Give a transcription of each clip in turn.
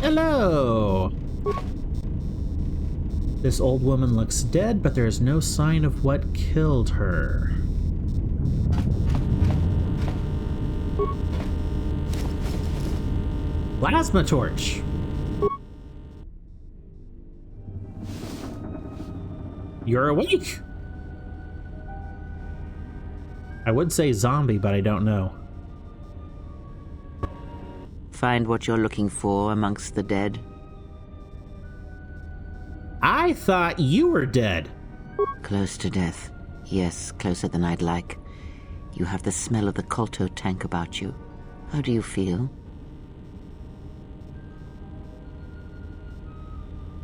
Hello! This old woman looks dead, but there is no sign of what killed her. Plasma torch! You're awake! I would say zombie, but I don't know. Find what you're looking for amongst the dead? I thought you were dead. Close to death. Yes, closer than I'd like. You have the smell of the colto tank about you. How do you feel?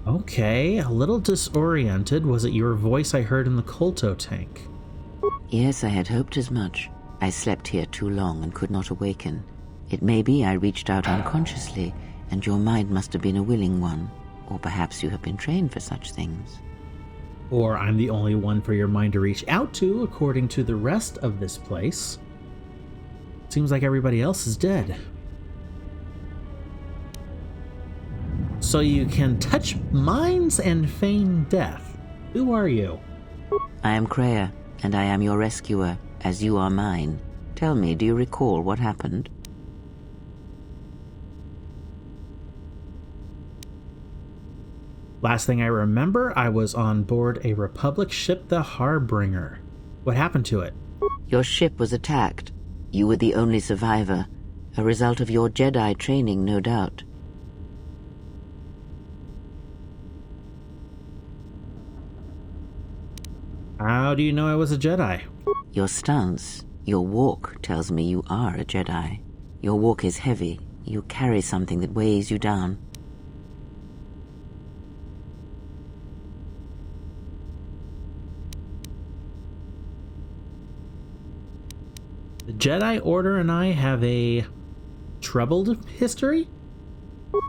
Okay, a little disoriented. Was it your voice I heard in the colto tank? Yes, I had hoped as much. I slept here too long and could not awaken. It may be I reached out unconsciously, and your mind must have been a willing one. Or perhaps you have been trained for such things. Or I'm the only one for your mind to reach out to, according to the rest of this place. Seems like everybody else is dead. So you can touch minds and feign death. Who are you? I am Karaeous, and I am your rescuer, as you are mine. Tell me, do you recall what happened? Last thing I remember, I was on board a Republic ship, the Harbinger. What happened to it? Your ship was attacked. You were the only survivor. A result of your Jedi training, no doubt. How do you know I was a Jedi? Your stance, your walk tells me you are a Jedi. Your walk is heavy. You carry something that weighs you down. The Jedi Order and I have a troubled history?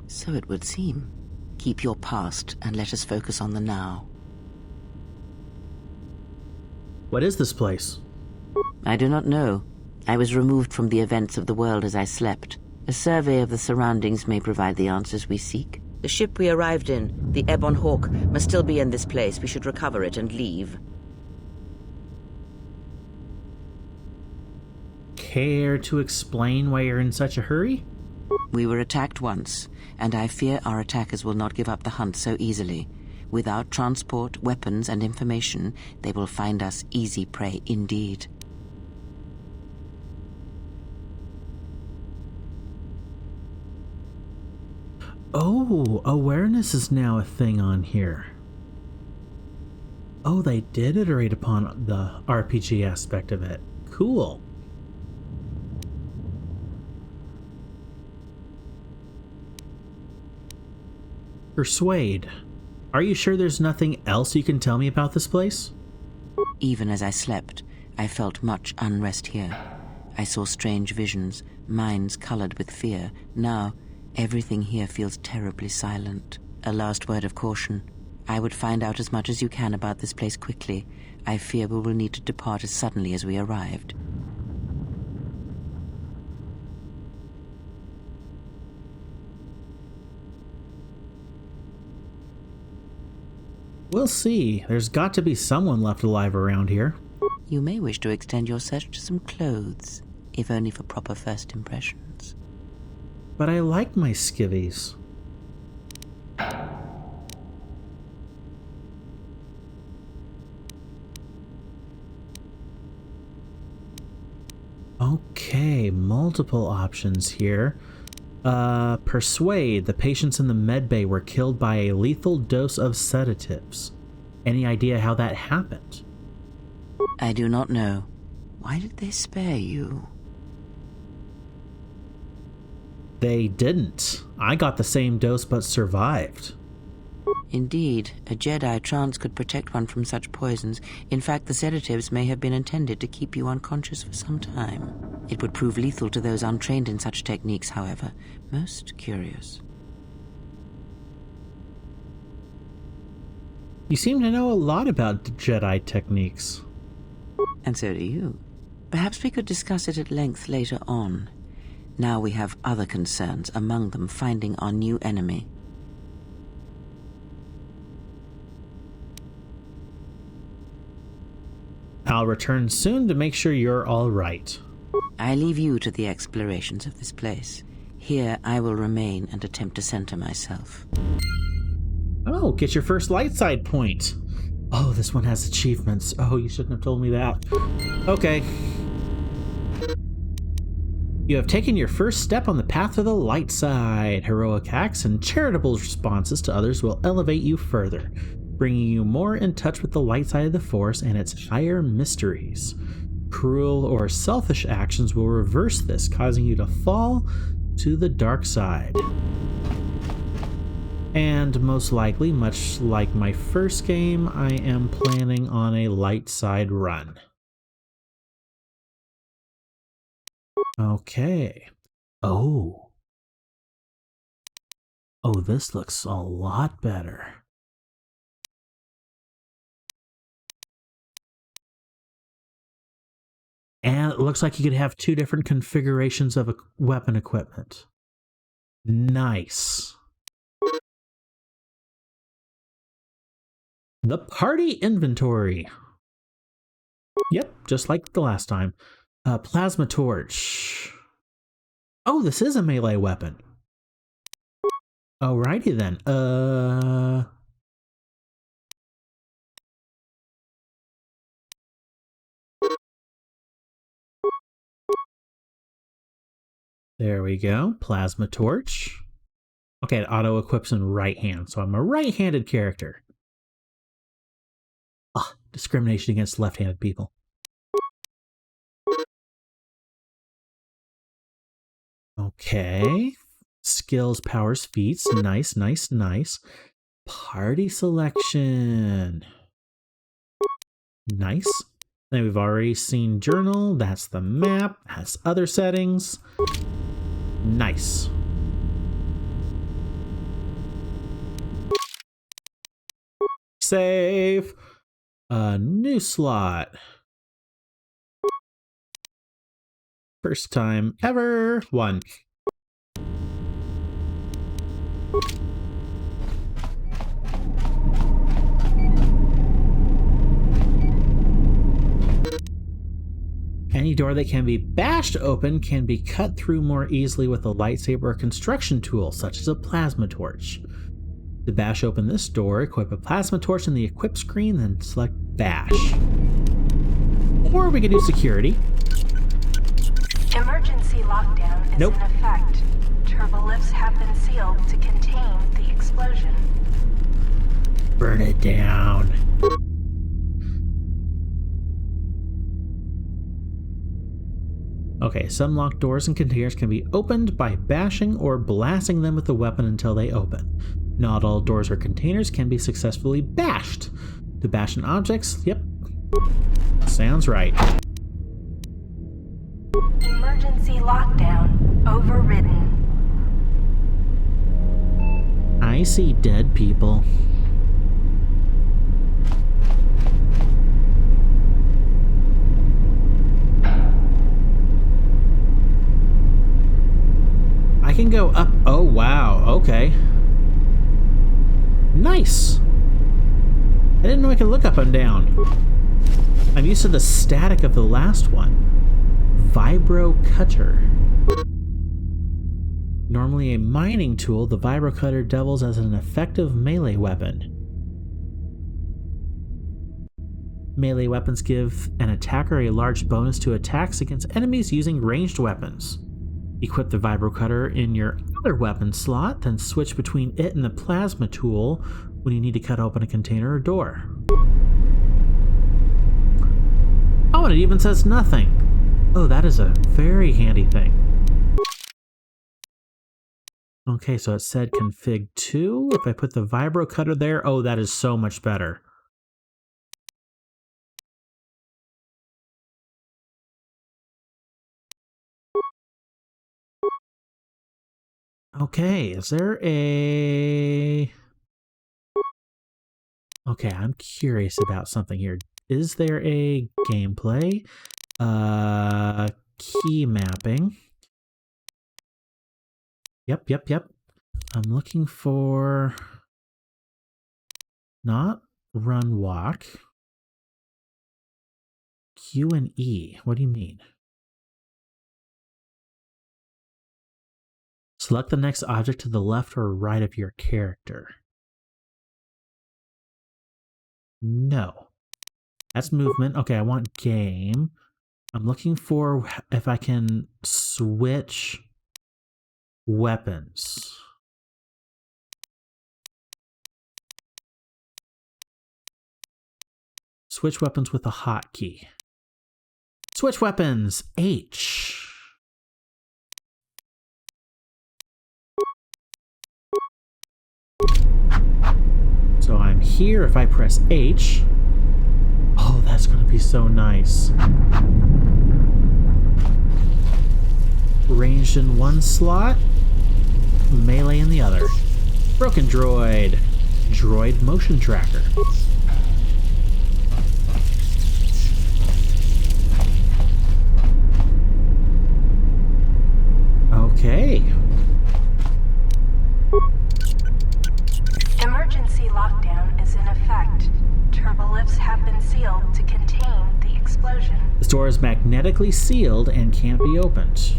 So it would seem. Keep your past and let us focus on the now. What is this place? I do not know. I was removed from the events of the world as I slept. A survey of the surroundings may provide the answers we seek. The ship we arrived in, the Ebon Hawk, must still be in this place. We should recover it and leave. Care to explain why you're in such a hurry? We were attacked once, and I fear our attackers will not give up the hunt so easily. Without transport, weapons, and information, they will find us easy prey indeed. Oh, awareness is now a thing on here. Oh, they did iterate upon the RPG aspect of it. Cool. Persuade. Are you sure there's nothing else you can tell me about this place? Even as I slept, I felt much unrest here. I saw strange visions, minds colored with fear. Now, everything here feels terribly silent. A last word of caution. I would find out as much as you can about this place quickly. I fear we will need to depart as suddenly as we arrived. We'll see. There's got to be someone left alive around here. You may wish to extend your search to some clothes, if only for proper first impressions. But I like my skivvies. Okay, multiple options here. Persuade. The patients in the medbay were killed by a lethal dose of sedatives. Any idea how that happened? I do not know. Why did they spare you? They didn't. I got the same dose but survived. Indeed, a Jedi trance could protect one from such poisons. In fact, the sedatives may have been intended to keep you unconscious for some time. It would prove lethal to those untrained in such techniques, however. Most curious. You seem to know a lot about Jedi techniques. And so do you. Perhaps we could discuss it at length later on. Now we have other concerns, among them finding our new enemy. I'll return soon to make sure you're all right. I leave you to the explorations of this place. Here I will remain and attempt to center myself. Oh, get your first light side point. Oh, this one has achievements. Oh, you shouldn't have told me that. Okay. You have taken your first step on the path to the light side. Heroic acts and charitable responses to others will elevate you further, bringing you more in touch with the light side of the Force and its higher mysteries. Cruel or selfish actions will reverse this, causing you to fall to the dark side. And most likely, much like my first game, I am planning on a light side run. Okay. Oh. Oh, this looks a lot better. And it looks like you could have two different configurations of weapon equipment. Nice. The party inventory. Yep, just like the last time. Plasma torch. Oh, this is a melee weapon. Alrighty then. There we go. Plasma torch. Okay, it auto equips in right hand, so I'm a right-handed character. Ah, discrimination against left-handed people. Okay. Skills, powers, feats. Nice, nice, nice. Party selection. Nice. Then we've already seen journal. That's the map. Has other settings. Nice. Save. A new slot. First time ever. 1. Any door that can be bashed open can be cut through more easily with a lightsaber or construction tool, such as a plasma torch. To bash open this door, equip a plasma torch in the equip screen, then select bash. Or we can do security. Emergency lockdown is in effect. Turbolifts have been sealed to contain the explosion. Burn it down. Okay, some locked doors and containers can be opened by bashing or blasting them with a weapon until they open. Not all doors or containers can be successfully bashed. To bash in objects, yep, sounds right. Emergency lockdown overridden. I see dead people. I can go up. Oh, wow. Okay. Nice. I didn't know I could look up and down. I'm used to the static of the last one. Vibro cutter. Normally a mining tool, the vibro cutter doubles as an effective melee weapon. Melee weapons give an attacker a large bonus to attacks against enemies using ranged weapons. Equip the vibro cutter in your other weapon slot, then switch between it and the plasma tool when you need to cut open a container or door. Oh, and it even says nothing. Oh, that is a very handy thing. Okay, so it said config 2. If I put the vibro cutter there, oh, that is so much better. Okay, is there a... Okay, I'm curious about something here. Is there a gameplay? Key mapping. Yep. I'm looking for... Not run, walk. Q and E. What do you mean? Select the next object to the left or right of your character. No. That's movement. Okay, I want game. I'm looking for if I can switch weapons. Switch weapons with a hotkey. Switch weapons! H. So I'm here if I press H. Oh, that's going to be so nice. Ranged in one slot, melee in the other. Broken droid. Droid motion tracker. Okay. Emergency lockdown is in effect. Turbolifts have been sealed to contain the explosion. This door is magnetically sealed and can't be opened.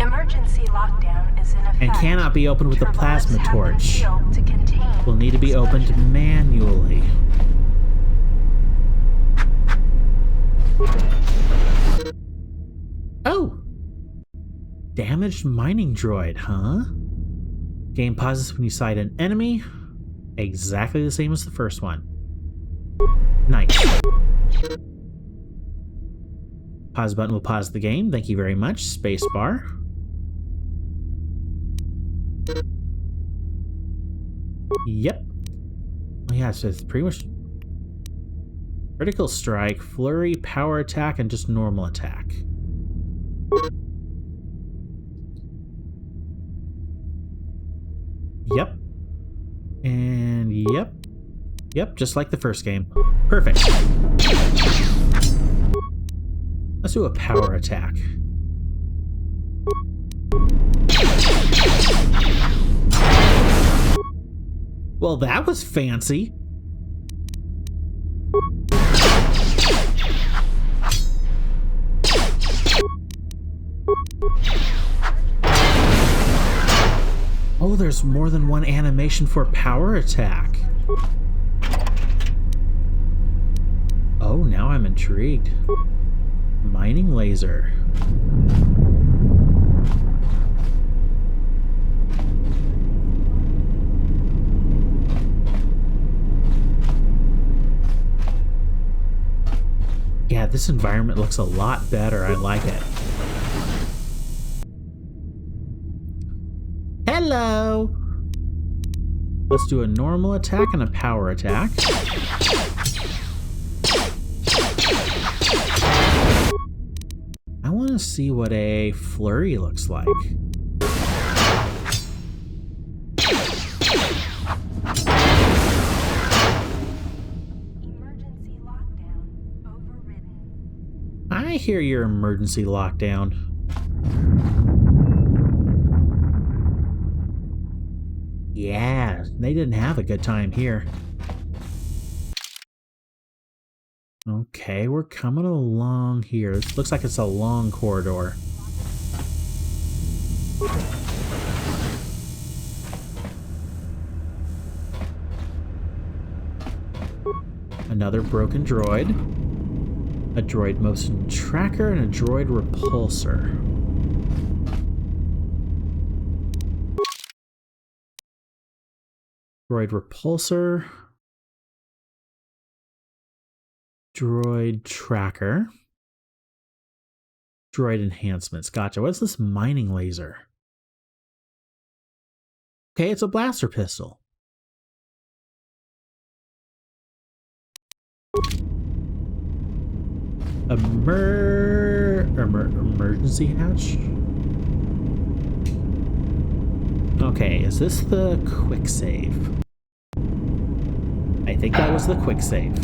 Emergency lockdown is in effect. And cannot be opened with a plasma torch. Will need to be opened manually. Oh! Damaged mining droid, huh? Game pauses when you sight an enemy. Exactly the same as the first one. Nice. Pause button will pause the game. Thank you very much. Space bar. Yep. Oh yeah, so it's pretty much critical strike, flurry, power attack, and just normal attack. Yep. And yep. Yep, just like the first game. Perfect. Let's do a power attack. Well, that was fancy. Oh, there's more than one animation for power attack. Oh, now I'm intrigued. Mining laser. Yeah, this environment looks a lot better. I like it. Hello! Let's do a normal attack and a power attack. I want to see what a flurry looks like. Emergency lockdown overridden. I hear your emergency lockdown. Yeah, they didn't have a good time here. Okay, we're coming along here. This looks like it's a long corridor. Another broken droid. A droid motion tracker and a droid repulsor. Droid repulsor. Droid tracker. Droid enhancements. Gotcha. What's this mining laser? Okay, it's a blaster pistol. Emergency hatch? Okay, is this the quick save? I think that was the quick save.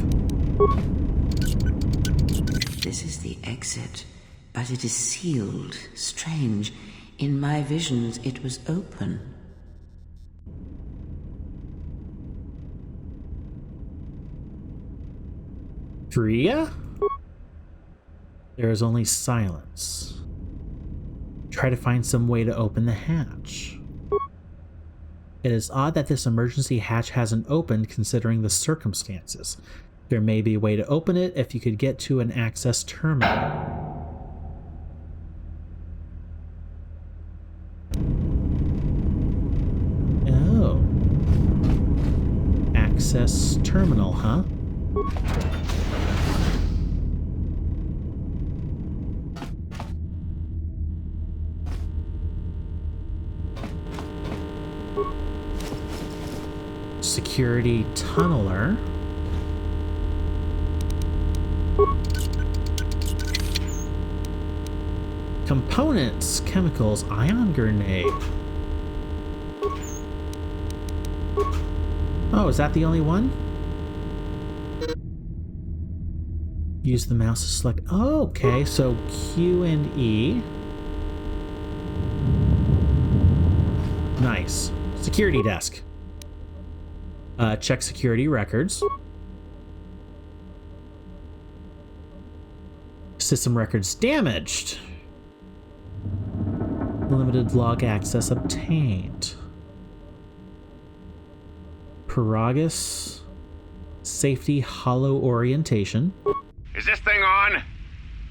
This is the exit, but it is sealed. Strange. In my visions, it was open. Priya? There is only silence. Try to find some way to open the hatch. It is odd that this emergency hatch hasn't opened considering the circumstances. There may be a way to open it if you could get to an access terminal. Oh. Access terminal, huh? Security tunneler. Components, chemicals, ion grenade. Oh, is that the only one? Use the mouse to select. Oh, okay, so Q and E. Nice. Security desk. Check security records. System records damaged. Limited log access obtained. Karaeous. Safety hollow orientation. Is this thing on?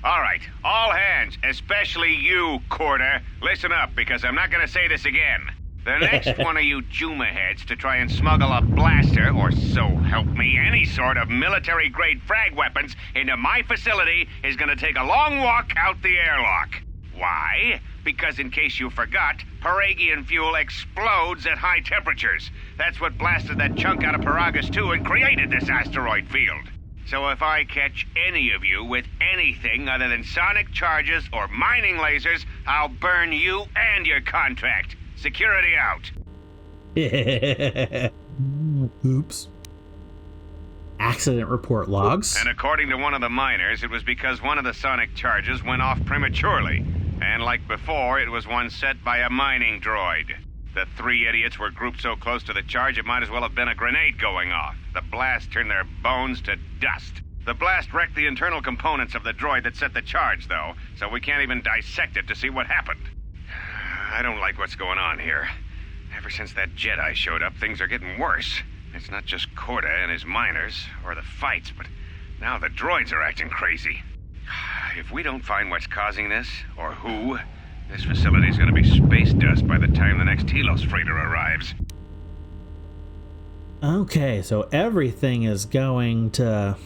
All right, all hands, especially you, Corder. Listen up, because I'm not gonna say this again. The next one of you Juma heads to try and smuggle a blaster, or so help me, any sort of military-grade frag weapons into my facility is gonna take a long walk out the airlock. Why? Because in case you forgot, Paragian fuel explodes at high temperatures. That's what blasted that chunk out of Karaeous 2 and created this asteroid field. So if I catch any of you with anything other than sonic charges or mining lasers, I'll burn you and your contract. Security out. Oops. Accident report logs. And according to one of the miners, it was because one of the sonic charges went off prematurely. And like before, it was one set by a mining droid. The three idiots were grouped so close to the charge it might as well have been a grenade going off. The blast turned their bones to dust. The blast wrecked the internal components of the droid that set the charge, though, so we can't even dissect it to see what happened. I don't like what's going on here. Ever since that Jedi showed up, things are getting worse. It's not just Corda and his miners, or the fights, but now the droids are acting crazy. If we don't find what's causing this, or who, this facility's gonna be space dust by the time the next Telos freighter arrives. Okay, so everything is going to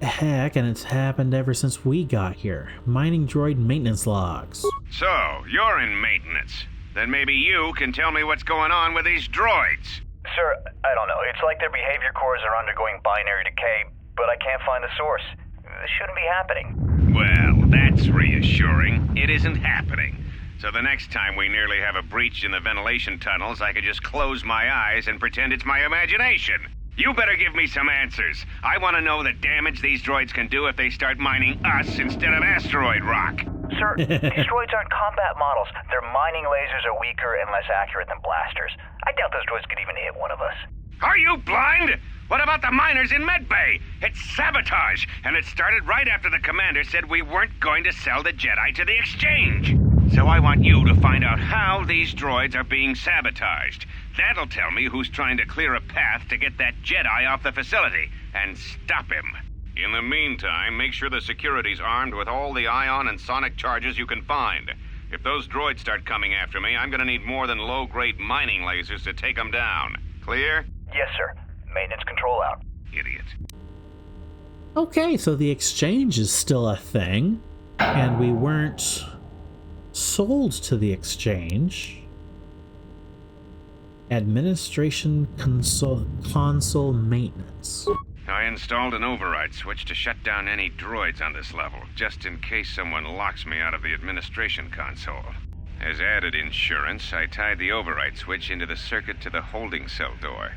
heck, and it's happened ever since we got here. Mining droid maintenance logs. So, you're in maintenance. Then maybe you can tell me what's going on with these droids. Sir, I don't know. It's like their behavior cores are undergoing binary decay, but I can't find the source. This shouldn't be happening. Well, that's reassuring. It isn't happening. So the next time we nearly have a breach in the ventilation tunnels, I could just close my eyes and pretend it's my imagination. You better give me some answers. I want to know the damage these droids can do if they start mining us instead of asteroid rock. Sir, these droids aren't combat models. Their mining lasers are weaker and less accurate than blasters. I doubt those droids could even hit one of us. Are you blind? What about the miners in Medbay? It's sabotage, and it started right after the commander said we weren't going to sell the Jedi to the exchange. So I want you to find out how these droids are being sabotaged. That'll tell me who's trying to clear a path to get that Jedi off the facility and stop him. In the meantime, make sure the security's armed with all the ion and sonic charges you can find. If those droids start coming after me, I'm gonna need more than low-grade mining lasers to take them down. Clear? Yes, sir. Maintenance control out. Idiot. Okay, so the exchange is still a thing, and we weren't sold to the exchange. Administration console maintenance. I installed an override switch to shut down any droids on this level, just in case someone locks me out of the administration console. As added insurance, I tied the override switch into the circuit to the holding cell door.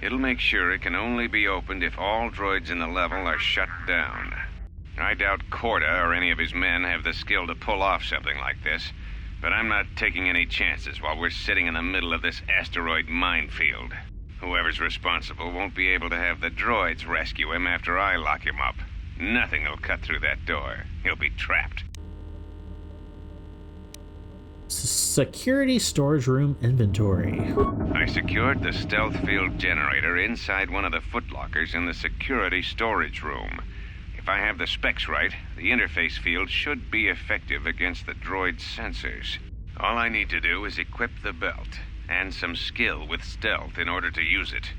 It'll make sure it can only be opened if all droids in the level are shut down. I doubt Corda or any of his men have the skill to pull off something like this, but I'm not taking any chances while we're sitting in the middle of this asteroid minefield. Whoever's responsible won't be able to have the droids rescue him after I lock him up. Nothing will cut through that door. He'll be trapped. Security storage room inventory. I secured the stealth field generator inside one of the footlockers in the security storage room. If I have the specs right, the interface field should be effective against the droid's sensors. All I need to do is equip the belt, and some skill with stealth in order to use it.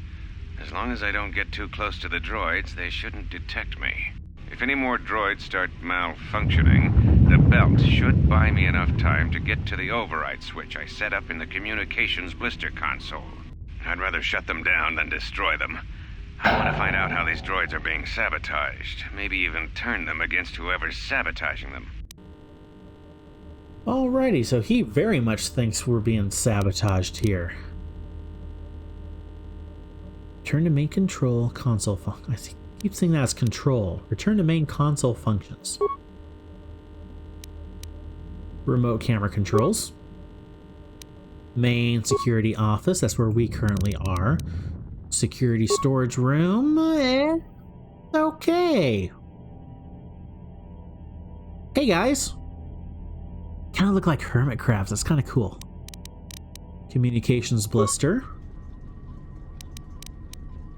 As long as I don't get too close to the droids, they shouldn't detect me. If any more droids start malfunctioning, the belt should buy me enough time to get to the override switch I set up in the communications blister console. I'd rather shut them down than destroy them. I want to find out how these droids are being sabotaged, maybe even turn them against whoever's sabotaging them. Alrighty, so he very much thinks we're being sabotaged here. Return to main control console function. I keep saying that as control. Return to main console functions. Remote camera controls. Main security office, that's where we currently are. Security storage room. Okay. Hey guys. Kind of look like hermit crabs. That's kind of cool. Communications blister.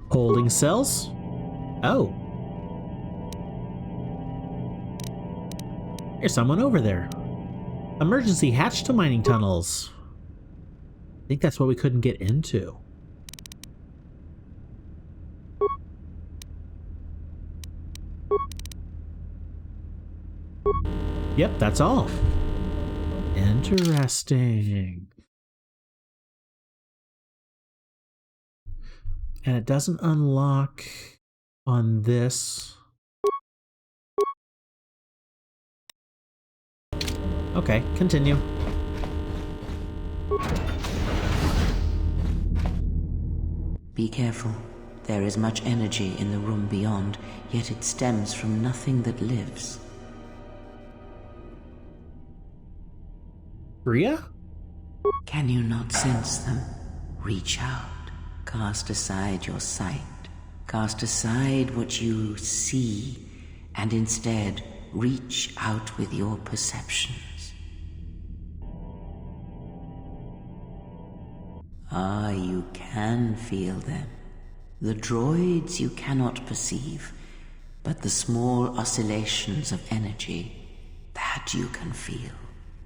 Holding cells. Oh. There's someone over there. Emergency hatch to mining tunnels. I think that's what we couldn't get into. Yep, that's all. Interesting. And it doesn't unlock on this. Okay, continue. Be careful. There is much energy in the room beyond, yet it stems from nothing that lives. Rhea? Can you not sense them? Reach out. Cast aside your sight. Cast aside what you see, and instead reach out with your perceptions. Ah, you can feel them. The droids you cannot perceive, but the small oscillations of energy, that you can feel,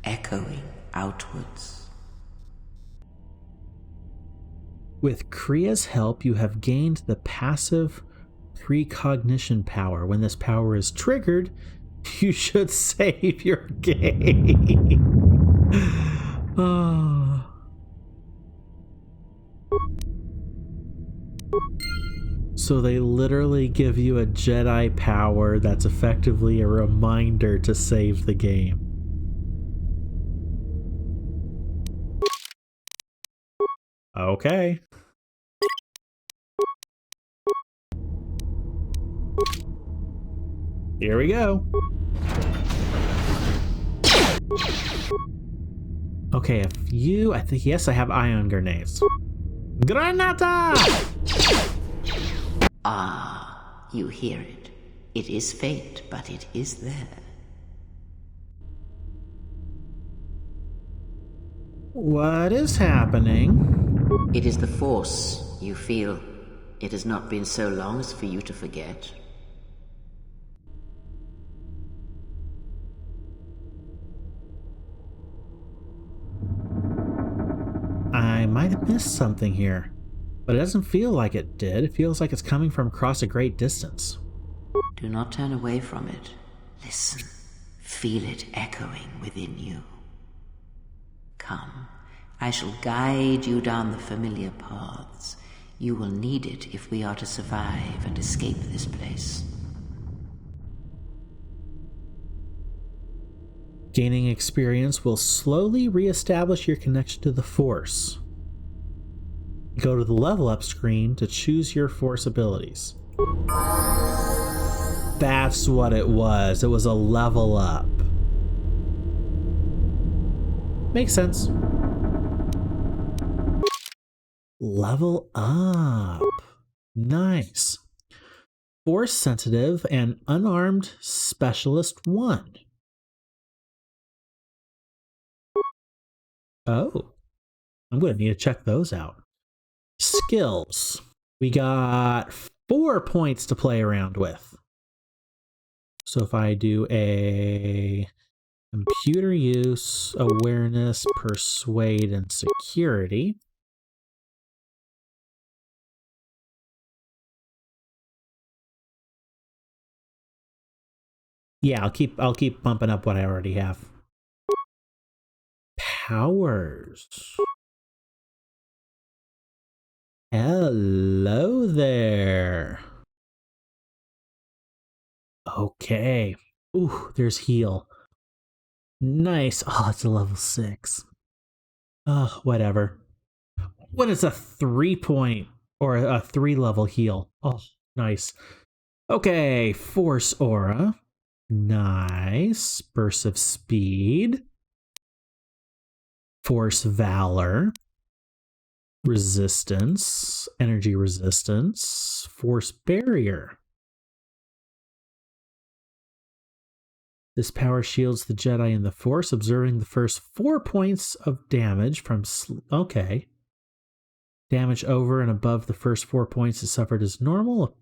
echoing outwards. With Kriya's help, you have gained the passive precognition power. When this power is triggered, you should save your game. Oh. So they literally give you a Jedi power that's effectively a reminder to save the game. Okay. Here we go. Okay, if you... I think, yes, I have ion grenades. Granata! Ah, you hear it. It is faint, but it is there. What is happening? It is the Force, you feel. It has not been so long as for you to forget. I might have missed something here, but it doesn't feel like it did. It feels like it's coming from across a great distance. Do not turn away from it. Listen. Feel it echoing within you. Come. I shall guide you down the familiar paths. You will need it if we are to survive and escape this place. Gaining experience will slowly re-establish your connection to the Force. Go to the level up screen to choose your Force abilities. That's what it was. It was a level up. Makes sense. Level up. Nice. Force sensitive and unarmed specialist 1. Oh, I'm going to need to check those out. Skills. We got 4 points to play around with. So if I do a computer use, awareness, persuade, and security. Yeah, I'll keep bumping up what I already have. Powers. Hello there. Okay. Ooh, there's heal. Nice. Oh, it's a level 6. Oh, whatever. What is a 3-point or a 3-level heal? Oh, nice. Okay, Force Aura. Nice. Burst of Speed. Force Valor. Resistance. Energy Resistance. Force Barrier. This power shields the Jedi in the Force, observing the first 4 points of damage from... Okay. Damage over and above the first 4 points is suffered as normal.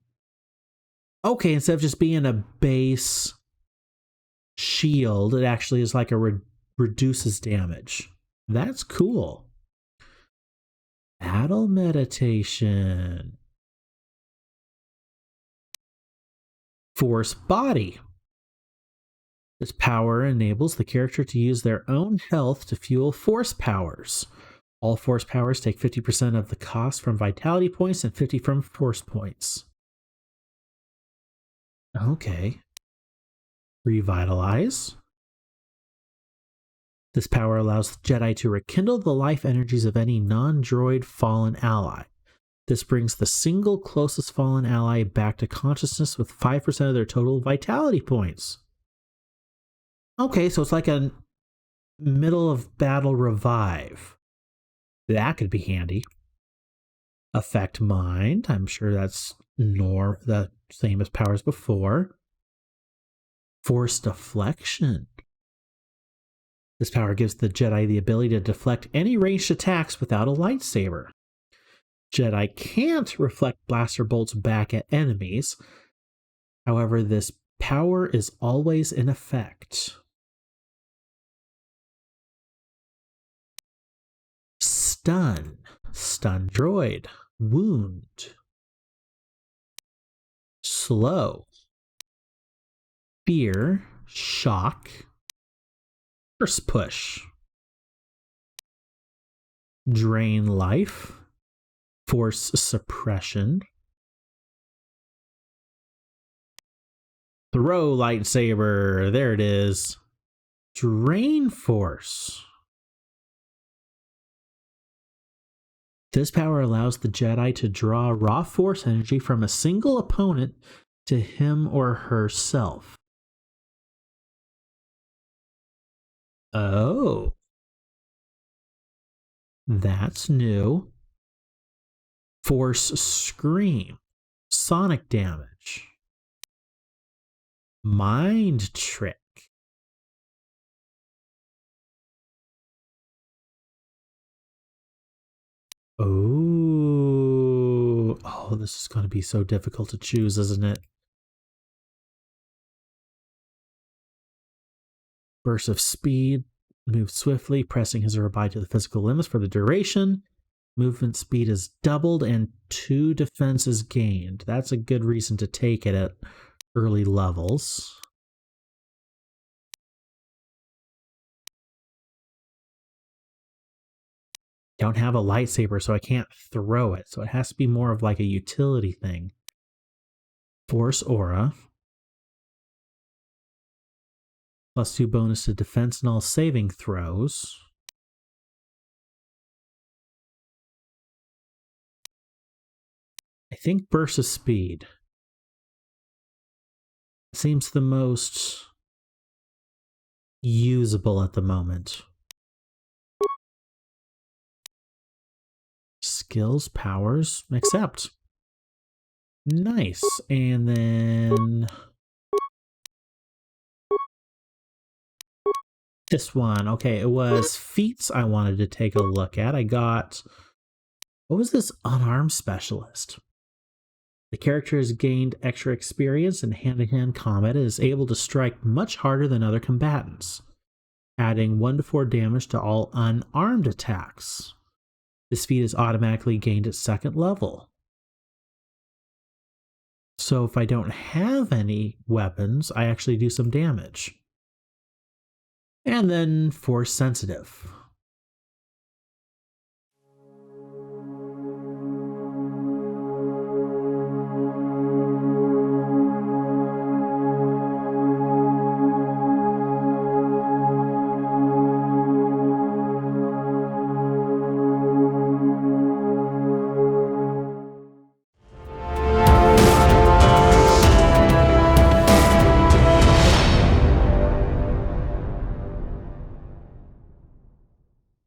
Okay, instead of just being a base shield, it actually is like a reduces damage. That's cool. Battle meditation. Force body. This power enables the character to use their own health to fuel force powers. All force powers take 50% of the cost from vitality points and 50 from force points. Okay. Revitalize. This power allows the Jedi to rekindle the life energies of any non-droid fallen ally. This brings the single closest fallen ally back to consciousness with 5% of their total vitality points. Okay, so it's like a middle of battle revive. That could be handy. Affect mind. I'm sure that's the same as powers before. Force deflection. This power gives the Jedi the ability to deflect any ranged attacks without a lightsaber. Jedi can't reflect blaster bolts back at enemies. However, this power is always in effect. Stun. Stun droid. Wound. Slow. Fear. Shock. Force push. Drain life. Force suppression. Throw lightsaber. There it is. Drain force. This power allows the Jedi to draw raw force energy from a single opponent to him or herself. Oh. That's new. Force scream. Sonic damage. Mind trick. Oh, this is going to be so difficult to choose, isn't it? Burst of speed. Move swiftly, pressing his or her body to the physical limits for the duration. Movement speed is doubled and 2 defenses gained. That's a good reason to take it at early levels. Don't have a lightsaber, so I can't throw it. So it has to be more of like a utility thing. Force aura. +2 bonus to defense and all saving throws. I think burst of speed. seems the most usable at the moment. Skills, powers, accept. Nice. And then this one. Okay, it was feats I wanted to take a look at. I got, what was this unarmed specialist? The character has gained extra experience in hand-to-hand combat and is able to strike much harder than other combatants, adding 1 to 4 damage to all unarmed attacks. This feat is automatically gained at 2nd level. So if I don't have any weapons, I actually do some damage. And then force sensitive.